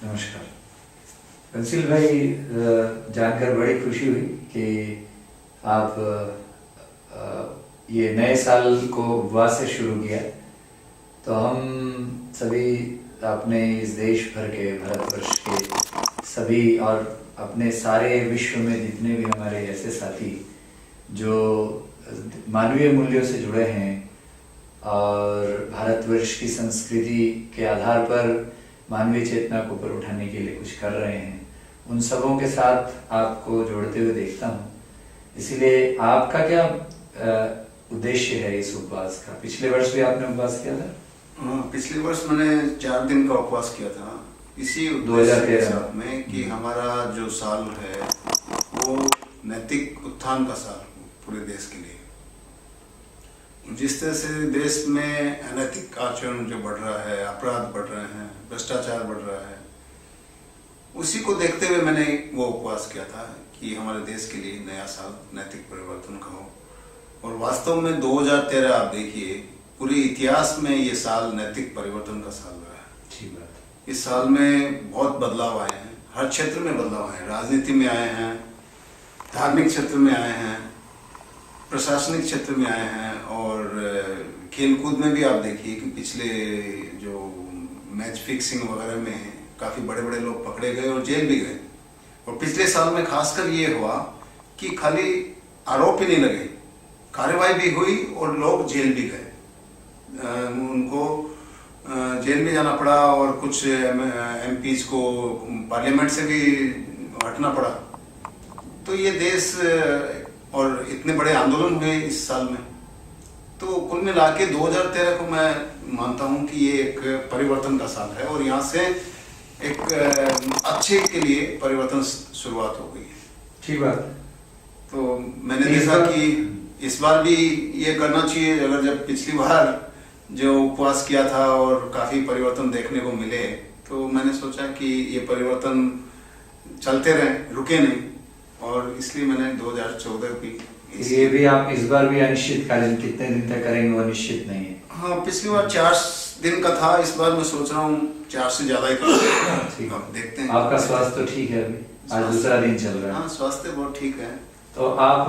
नमस्कार कंसिल भाई, जानकर बड़ी खुशी हुई कि आप ये नए साल को उपवास से शुरू किया। तो हम सभी अपने इस देश भर के, भारतवर्ष के सभी और अपने सारे विश्व में जितने भी हमारे ऐसे साथी जो मानवीय मूल्यों से जुड़े हैं और भारतवर्ष की संस्कृति के आधार पर मानवीय चेतना को ऊपर उठाने के लिए कुछ कर रहे हैं, उन सबों के साथ आपको जोड़ते हुए देखता हूँ। इसीलिए आपका क्या उद्देश्य है इस उपवास का? पिछले वर्ष भी आपने उपवास किया था? पिछले वर्ष मैंने 4 दिन का उपवास किया था इसी 2013 में कि हमारा जो साल है वो नैतिक उत्थान का साल हो पूरे देश के लिए। जिस तरह से देश में अनैतिक आचरण जो बढ़ रहा है, अपराध बढ़ रहे हैं, भ्रष्टाचार बढ़ रहा है, उसी को देखते हुए मैंने वो उपवास किया था कि हमारे देश के लिए नया साल नैतिक परिवर्तन का हो। और वास्तव में 2013 आप देखिए, पूरे इतिहास में ये साल नैतिक परिवर्तन का साल रहा है। ठीक बात। इस साल में बहुत बदलाव आए हैं, हर क्षेत्र में बदलाव आए हैं, राजनीति में आए हैं, धार्मिक क्षेत्र में आए हैं, प्रशासनिक क्षेत्र में आए हैं और खेलकूद में भी आप देखिए कि पिछले जो मैच फिक्सिंग वगैरह में काफ़ी बड़े बड़े लोग पकड़े गए और जेल भी गए। और पिछले साल में खासकर ये हुआ कि खाली आरोप ही नहीं लगे, कार्रवाई भी हुई और लोग जेल भी गए, उनको जेल भी जाना पड़ा और कुछ एमपीज को पार्लियामेंट से भी हटना पड़ा। तो ये देश और इतने बड़े आंदोलन हुए इस साल में, तो कुल मिला के 2013 को मैं मानता हूं कि ये एक परिवर्तन का साल है और यहाँ से एक अच्छे के लिए परिवर्तन शुरुआत हो गई है। ठीक बात। तो मैंने देखा कि इस बार भी ये करना चाहिए। अगर जब पिछली बार जो उपवास किया था और काफी परिवर्तन देखने को मिले, तो मैंने सोचा कि ये परिवर्तन चलते रहे, रुके नहीं, और इसलिए मैंने 2014 की ये भी आप इस बार भी अनिश्चितकालीन कितने दिन तक करेंगे वो निश्चित नहीं है। हाँ, पिछली बार 4 दिन का था, इस बार मैं सोच रहा हूँ 4 से ज्यादा ही करूँगा। देखते हैं। आपका स्वास्थ्य तो ठीक है? अभी आज दूसरा दिन चल रहा है। हाँ, स्वास्थ्य बहुत ठीक है। तो आप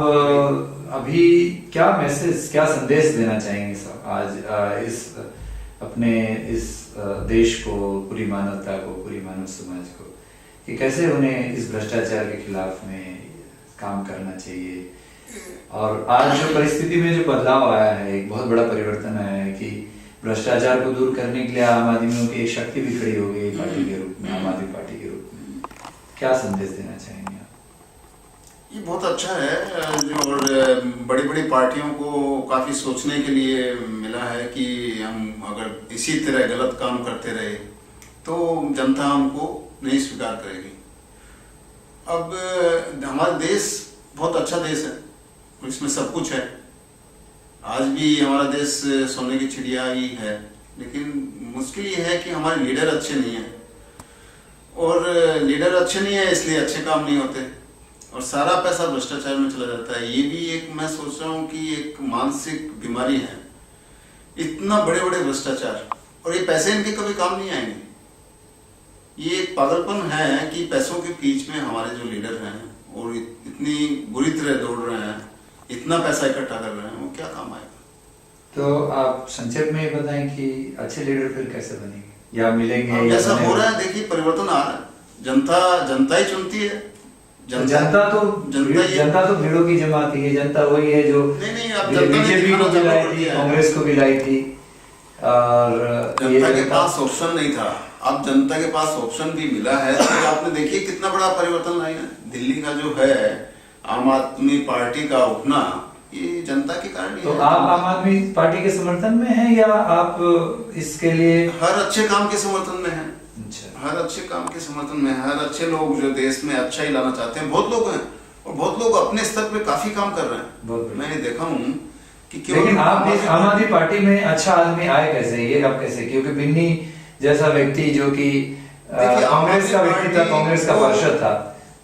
अभी क्या मैसेज, क्या संदेश देना चाहेंगे सब आज इस अपने इस देश को, पूरी मानवता को, पूरी मानव समाज को, कि कैसे उन्हें इस भ्रष्टाचार के खिलाफ में काम करना चाहिए? और आज जो परिस्थिति में जो बदलाव आया है, एक बहुत बड़ा परिवर्तन आया है कि भ्रष्टाचार को दूर करने के लिए आम आदमियों की एक शक्ति भी खड़ी हो गई पार्टी के रूप में, आम आदमी पार्टी के रूप में। क्या संदेश देना चाहेंगे आप? ये बहुत अच्छा है जो बड़ी बड़ी पार्टियों को काफी सोचने के लिए मिला है कि हम अगर इसी तरह गलत काम करते रहे तो जनता हमको नहीं स्वीकार करेगी। अब हमारा देश बहुत अच्छा देश है, इसमें सब कुछ है। आज भी हमारा देश सोने की चिड़िया ही है, लेकिन मुश्किल ये है कि हमारे लीडर अच्छे नहीं हैं, और लीडर अच्छे नहीं है इसलिए अच्छे काम नहीं होते और सारा पैसा भ्रष्टाचार में चला जाता है। ये भी एक, मैं सोच रहा हूँ कि एक मानसिक बीमारी है। इतना बड़े बड़े भ्रष्टाचार और ये पैसे इनके कभी काम नहीं आएंगे। ये एक पागलपन है कि पैसों के बीच में हमारे जो लीडर हैं और इतनी बुरी तरह दौड़ रहे हैं, इतना पैसा इकट्ठा कर रहे हैं, वो क्या काम आएगा? तो आप संक्षेप में ये बताएं कि अच्छे लीडर फिर कैसे बनेंगे या मिलेंगे? ऐसा हो रहा है, देखिए परिवर्तन आ रहा है। जनता ही चुनती है। जनता तो भीड़ों की जमात ही है। जनता वही है जो बीजेपी को भी लाई थी, कांग्रेस को भी लाई थी, और जनता के पास ऑप्शन नहीं था। अब जनता के पास ऑप्शन भी मिला है, तो आपने देखिए कितना बड़ा परिवर्तन लाया है। दिल्ली का जो है आम आदमी पार्टी का उठना, ये जनता के कारण ही तो है। आप आम आदमी पार्टी के समर्थन में हैं या आप इसके लिए? हर अच्छे काम के समर्थन में है। अच्छा। हर अच्छे काम के समर्थन में, हर अच्छे लोग जो देश में अच्छा ही लाना चाहते हैं, बहुत लोग हैं और बहुत लोग अपने स्तर पे काफी काम कर रहे हैं। मैंने देखा हूँ कि लेकिन आप इस आम आदमी पार्टी में अच्छा आदमी आए कैसे? ये आप कैसे? क्योंकि बिन्नी जैसा व्यक्ति जो कि कांग्रेस का व्यक्ति था, कांग्रेस का पार्षद था,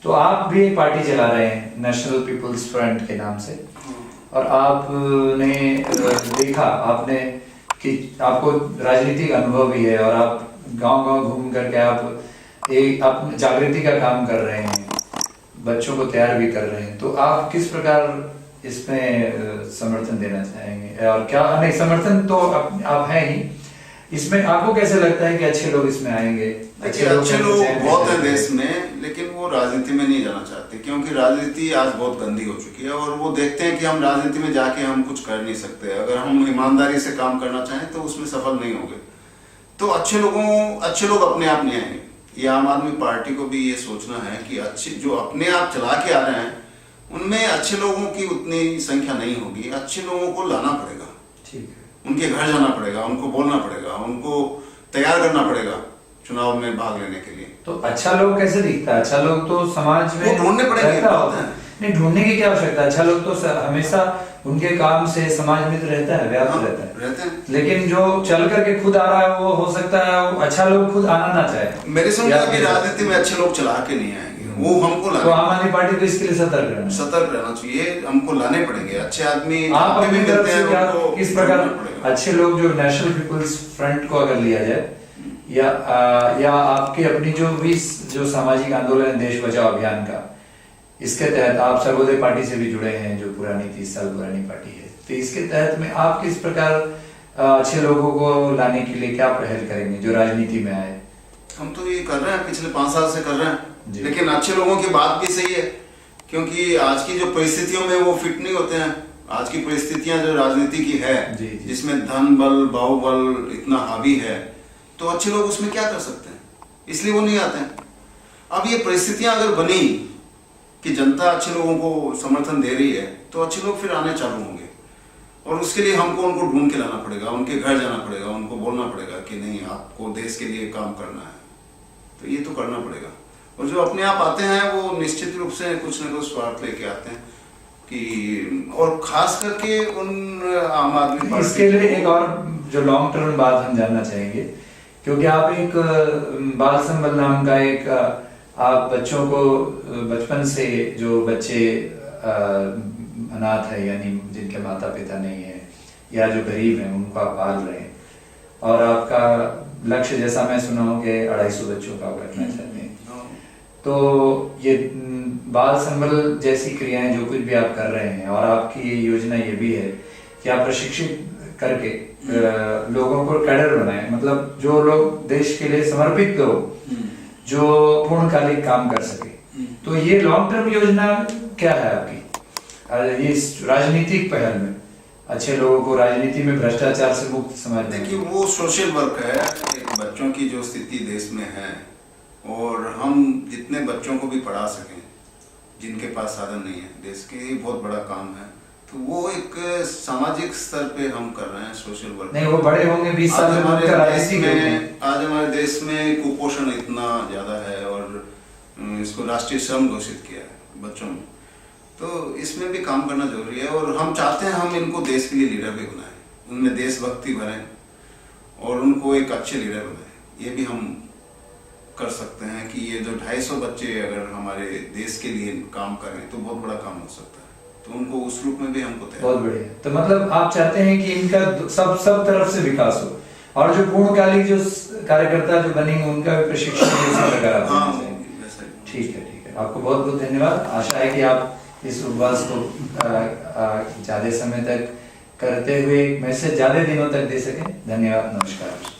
तो आप भी एक पार्टी चला रहे हैं नेशनल पीपल्स फ्रंट के नाम से, और आपने देखा, आपने कि आपको राजनीतिक अनुभव भी है और आप गांव-गांव घूम करके आप एक आप जागृति का काम कर रहे हैं, बच्चों को तैयार भी कर रहे हैं, तो आप किस प्रकार इसमें समर्थन देना चाहेंगे? और क्या नहीं, समर्थन तो आप हैं ही, इसमें आपको कैसे लगता है कि अच्छे लोग इसमें आएंगे? अच्छे लोग बहुत हैं देश में, लेकिन वो राजनीति में नहीं जाना चाहते, क्योंकि राजनीति आज बहुत गंदी हो चुकी है और वो देखते हैं कि हम राजनीति में जाके हम कुछ कर नहीं सकते। अगर हम ईमानदारी से काम करना चाहें तो उसमें सफल नहीं होंगे। तो अच्छे लोग अपने आप नहीं आएंगे। ये आम आदमी पार्टी को भी ये सोचना है कि अच्छे जो अपने आप चला के आ रहे हैं उनमें अच्छे लोगों की उतनी संख्या नहीं होगी। अच्छे लोगों को लाना पड़ेगा, ठीक है, उनके घर जाना पड़ेगा, उनको बोलना पड़ेगा, उनको तैयार करना पड़ेगा चुनाव में भाग लेने के लिए। तो अच्छा लोग कैसे दिखता है? अच्छा लोग तो समाज में ढूंढने पड़ेंगे। नहीं, ढूंढने की क्या आवश्यकता है? अच्छा लोग तो हमेशा उनके काम से समाज में तो रहता है, व्याप्त रहता है। लेकिन जो चल करके खुद आ रहा है वो हो सकता है अच्छा लोग खुद आना ना चाहे। मेरे समझ में कि राजनीति में अच्छे लोग चला के नहीं आएंगे, वो हमको तो आम आदमी पार्टी को इसके लिए सतर्क रहना चाहिए। हमको लाने पड़ेंगे अच्छे आदमी। आप अपनी तरफ से क्या किस प्रकार अच्छे लोग जो नेशनल पीपुल्स फ्रंट को अगर लिया जाए या आपके अपनी जो सामाजिक आंदोलन है देश बचाओ अभियान का, इसके तहत आप सर्वोदय पार्टी से भी जुड़े हैं, जो पुरानी 30 साल पुरानी पार्टी है, तो इसके तहत में आप किस प्रकार अच्छे लोगों को लाने के लिए क्या पहल करेंगे जो राजनीति में आए? हम तो ये कर रहे हैं, पिछले 5 साल से कर रहे हैं, लेकिन अच्छे लोगों की बात भी सही है, क्योंकि आज की जो परिस्थितियों में वो फिट नहीं होते हैं। आज की परिस्थितियां जो राजनीति की है, जिसमें धन बल बाहुबल इतना हावी है, तो अच्छे लोग उसमें क्या कर सकते हैं, इसलिए वो नहीं आते हैं। अब ये परिस्थितियां अगर बनी कि जनता अच्छे लोगों को समर्थन दे रही है, तो अच्छे लोग फिर आने चालू होंगे। और उसके लिए हमको उनको ढूंढ के लाना पड़ेगा, उनके घर जाना पड़ेगा, उनको बोलना पड़ेगा कि नहीं, आपको देश के लिए काम करना है, तो ये तो करना पड़ेगा। और जो अपने आप आते हैं वो निश्चित रूप से कुछ न कुछ स्वार्थ लेके आते हैं कि, और खास करके उन आम आदमी पार्टी। इसके लिए एक और जो लॉन्ग टर्म बात हम जानना चाहेंगे, क्योंकि आप एक बाल संबल नाम का एक आप बच्चों को बचपन से, जो बच्चे अनाथ है यानी जिनके माता पिता नहीं है या जो गरीब हैं, उनको आप पाल रहे हैं, और आपका लक्ष्य जैसा मैं सुना हूं कि 250 बच्चों का करना चाहते हैं। तो ये बाल संबल जैसी क्रियाएं जो कुछ भी आप कर रहे हैं, और आपकी योजना ये भी है कि आप प्रशिक्षित करके लोगों को कैडर बनाएं, मतलब जो लोग देश के लिए समर्पित लोग जो पूर्णकालिक काम कर सके। तो ये लॉन्ग टर्म योजना क्या है आपकी इस राजनीतिक पहल में, अच्छे लोगों को राजनीति में भ्रष्टाचार से मुक्त समाज? देखिए, वो सोशल वर्क है। एक बच्चों की जो स्थिति देश में है, और हम जितने बच्चों को भी पढ़ा सकें जिनके पास साधन नहीं है, देश के लिए बहुत बड़ा काम है। तो वो एक सामाजिक स्तर पे हम कर रहे हैं सोशल वर्क। नहीं, वो बड़े होंगे 20 साल में। आज हमारे देश में कुपोषण इतना ज्यादा है, और इसको राष्ट्रीय श्रम घोषित किया है बच्चों में, तो इसमें भी काम करना जरूरी है। और हम चाहते हैं हम इनको देश के लिए लीडर भी बनाएं, उनमें देशभक्ति भरें और उनको एक अच्छे लीडर बनाएं। ये भी हम कर सकते हैं कि ये जो 250 बच्चे अगर हमारे देश के लिए काम करें तो बहुत बड़ा काम हो सकता है। तो उनको उस रूप में भी हमको बहुत बढ़िया। तो मतलब आप चाहते हैं कि इनका सब तरफ से विकास हो, और जो पूर्णकालिक जो कार्यकर्ता जो बनेंगे उनका भी प्रशिक्षण इसी प्रकार आप देंगे। ठीक है, आपको बहुत बहुत धन्यवाद। आशा है कि आप इस उपवास को ज्यादा समय तक करते हुए मैसेज ज्यादा दिनों तक दे सकें। धन्यवाद, नमस्कार।